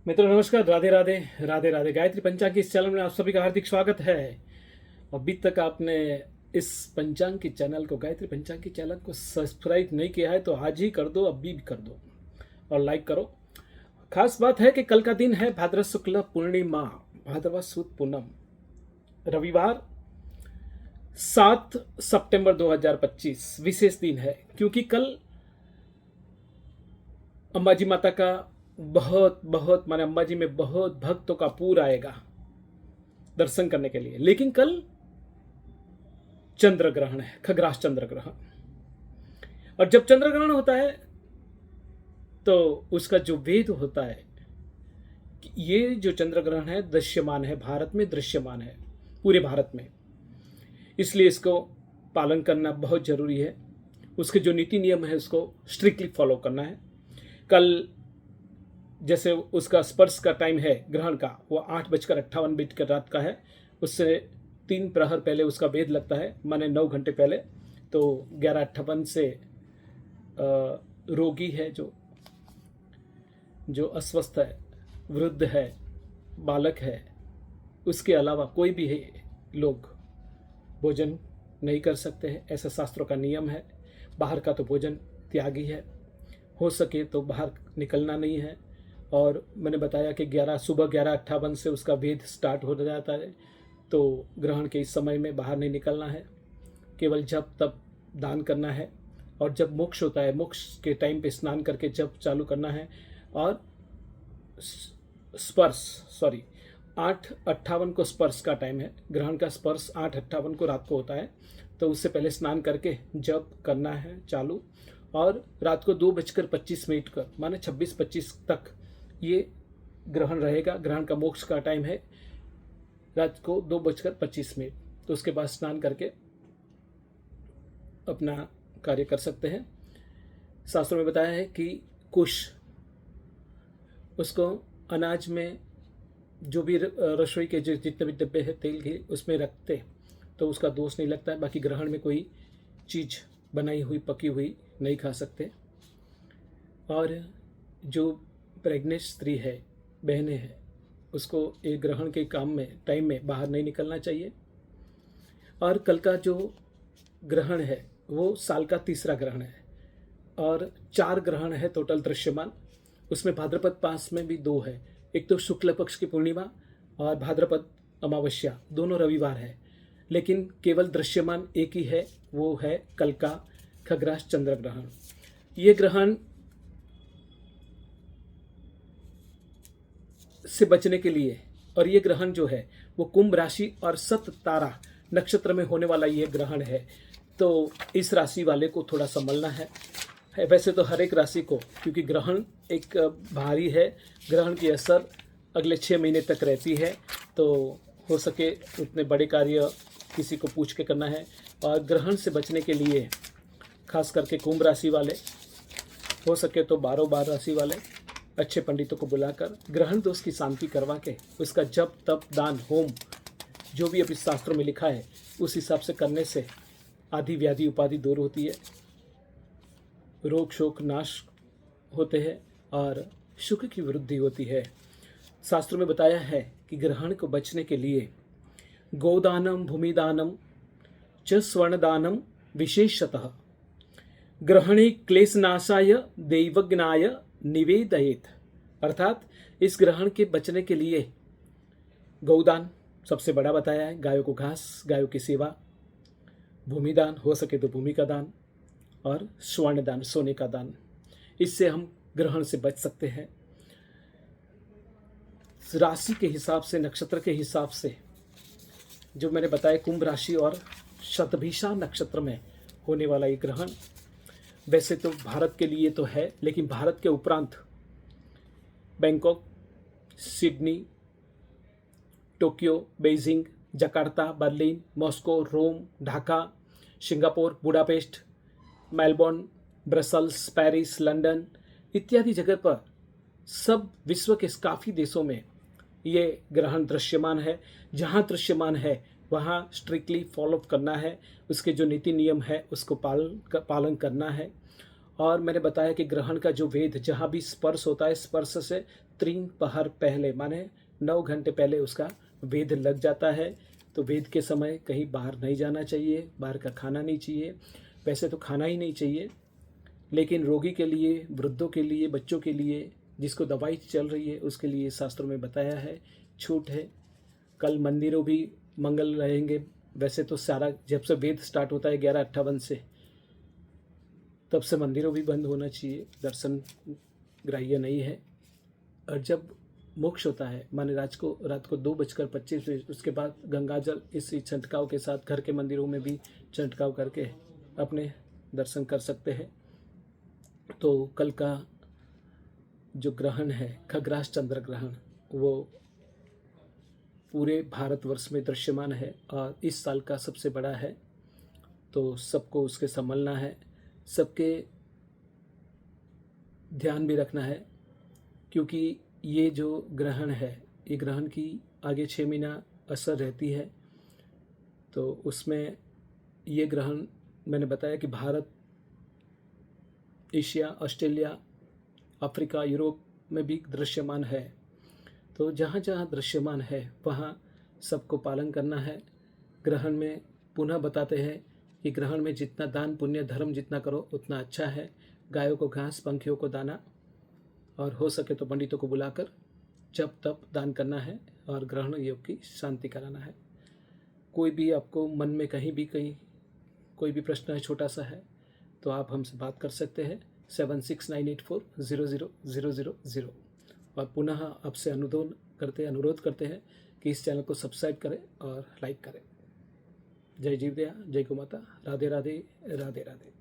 मित्रों नमस्कार, राधे राधे। राधे राधे। गायत्री पंचांग के इस चैनल में आप सभी का हार्दिक स्वागत है। अभी तक आपने इस पंचांग के चैनल को, गायत्री पंचांग के चैनल को सब्सक्राइब नहीं किया है तो आज ही कर दो, अभी भी कर दो और लाइक करो। खास बात है कि कल का दिन है भाद्रव शुक्ल पूर्णिमा, भाद्रवा सुद पूनम, रविवार 7 सितंबर 2025 विशेष दिन है, क्योंकि कल अंबाजी माता का बहुत माने अंबाजी में बहुत भक्तों का पूर आएगा दर्शन करने के लिए। लेकिन कल चंद्र ग्रहण है, खग्रास चंद्र ग्रहण। और जब चंद्र ग्रहण होता है तो उसका जो वेद होता है कि ये जो चंद्र ग्रहण है दृश्यमान है, भारत में दृश्यमान है, पूरे भारत में, इसलिए इसको पालन करना बहुत जरूरी है। उसके जो नीति नियम है उसको स्ट्रिक्टली फॉलो करना है। कल जैसे उसका स्पर्श का टाइम है ग्रहण का, वो 8:58 रात का है। उससे 3 प्रहर पहले उसका वेद लगता है, माने 9 घंटे पहले। तो 11:58 से रोगी है, जो अस्वस्थ है, वृद्ध है, बालक है, उसके अलावा कोई भी है लोग भोजन नहीं कर सकते हैं, ऐसा शास्त्रों का नियम है। बाहर का तो भोजन त्यागी है, हो सके तो बाहर निकलना नहीं है। और मैंने बताया कि सुबह 11:58 से उसका वेद स्टार्ट हो जाता है, तो ग्रहण के इस समय में बाहर नहीं निकलना है, केवल जब तब दान करना है। और जब मोक्ष होता है, मोक्ष के टाइम पे स्नान करके जब चालू करना है। और स्पर्श 8:58 को स्पर्श का टाइम है, ग्रहण का स्पर्श 8:58 को रात को होता है, तो उससे पहले स्नान करके जब करना है चालू। और रात को 2:25 का माने 26:25 तक ये ग्रहण रहेगा। ग्रहण का मोक्ष का टाइम है रात को 2:25। तो उसके बाद स्नान करके अपना कार्य कर सकते हैं। शास्त्रों में बताया है कि कुश, उसको अनाज में जो भी रसोई के जितने भी डिब्बे हैं तेल के, उसमें रखते तो उसका दोष नहीं लगता है। बाकी ग्रहण में कोई चीज़ बनाई हुई पकी हुई नहीं खा सकते। और जो प्रेग्नेंट स्त्री है, बहनें हैं, उसको एक ग्रहण के टाइम में बाहर नहीं निकलना चाहिए। और कल का जो ग्रहण है वो साल का तीसरा ग्रहण है, और 4 ग्रहण है टोटल दृश्यमान। उसमें भाद्रपद मास में भी 2 है, एक तो शुक्ल पक्ष की पूर्णिमा और भाद्रपद अमावस्या, दोनों रविवार है। लेकिन केवल दृश्यमान एक ही है, वो है कल का खग्रास चंद्र ग्रहण। ये ग्रहण से बचने के लिए, और ये ग्रहण जो है वो कुंभ राशि और सत तारा नक्षत्र में होने वाला ये ग्रहण है, तो इस राशि वाले को थोड़ा संभलना है। वैसे तो हर एक राशि को, क्योंकि ग्रहण एक भारी है, ग्रहण की असर अगले 6 महीने तक रहती है, तो हो सके उतने बड़े कार्य किसी को पूछ के करना है। और ग्रहण से बचने के लिए खास करके कुंभ राशि वाले, हो सके तो 12 राशि वाले अच्छे पंडितों को बुलाकर ग्रहण दोष की शांति करवा के उसका जप तप दान होम जो भी अभी शास्त्रों में लिखा है उस हिसाब से करने से आदि व्याधि उपाधि दूर होती है, रोग शोक नाश होते हैं और सुख की वृद्धि होती है। शास्त्रों में बताया है कि ग्रहण को बचने के लिए गोदानम भूमिदानम च स्वर्णदानम विशेषतः ग्रहणे क्लेशनाशाय दैवज्ञाय निवेदयेत। अर्थात इस ग्रहण के बचने के लिए गौदान सबसे बड़ा बताया है, गायों को घास, गायों की सेवा, भूमिदान हो सके तो भूमि का दान, और स्वर्ण दान सोने का दान। इससे हम ग्रहण से बच सकते हैं। राशि के हिसाब से, नक्षत्र के हिसाब से जो मैंने बताया, कुंभ राशि और शतभिषा नक्षत्र में होने वाला ये ग्रहण वैसे तो भारत के लिए तो है, लेकिन भारत के उपरांत Bangkok, Sydney, Tokyo, Beijing, Jakarta, Berlin, Moscow, Rome, Dhaka, Singapore, Budapest, Melbourne, Brussels, Paris, London इत्यादि जगह पर सब विश्व के काफ़ी देशों में ये ग्रहण दृश्यमान है। जहाँ दृश्यमान है वहाँ स्ट्रिक्टली फॉलो करना है, उसके जो नीति नियम है उसको पालन करना है। और मैंने बताया कि ग्रहण का जो वेद जहाँ भी स्पर्श होता है, स्पर्श से 3 पहर पहले माने 9 घंटे पहले उसका वेद लग जाता है। तो वेद के समय कहीं बाहर नहीं जाना चाहिए, बाहर का खाना नहीं चाहिए। वैसे तो खाना ही नहीं चाहिए, लेकिन रोगी के लिए, वृद्धों के लिए, बच्चों के लिए, जिसको दवाई चल रही है उसके लिए शास्त्रों में बताया है, छूट है। कल मंदिरों भी मंगल रहेंगे। वैसे तो सारा जब से वेद स्टार्ट होता है 11:58 से, तब से मंदिरों भी बंद होना चाहिए, दर्शन ग्राह्य नहीं है। और जब मोक्ष होता है माने रात को 2:25 उसके बाद गंगाजल इसी छंटकाव के साथ घर के मंदिरों में भी छंटकाव करके अपने दर्शन कर सकते हैं। तो कल का जो ग्रहण है खग्रास चंद्र ग्रहण, वो पूरे भारतवर्ष में दृश्यमान है और इस साल का सबसे बड़ा है। तो सबको उसके संभलना है, सबके ध्यान भी रखना है, क्योंकि ये जो ग्रहण है, ये ग्रहण की आगे 6 महीना असर रहती है। तो उसमें ये ग्रहण मैंने बताया कि Bharat, Asia, Australia, Africa, Europe में भी दृश्यमान है। तो जहाँ जहाँ दृश्यमान है वहाँ सबको पालन करना है। ग्रहण में पुनः बताते हैं कि ग्रहण में जितना दान पुण्य धर्म जितना करो उतना अच्छा है। गायों को घास, पंखियों को दाना, और हो सके तो पंडितों को बुलाकर जब तब दान करना है और ग्रहण योग की शांति कराना है। कोई भी आपको मन में कहीं कोई भी प्रश्न है, छोटा सा है, तो आप हमसे बात कर सकते हैं 7698400000। और पुनः आपसे अनुरोध करते हैं कि इस चैनल को सब्सक्राइब करें और लाइक करें। जय जीवदया, जय गौ माता, राधे राधे, राधे राधे।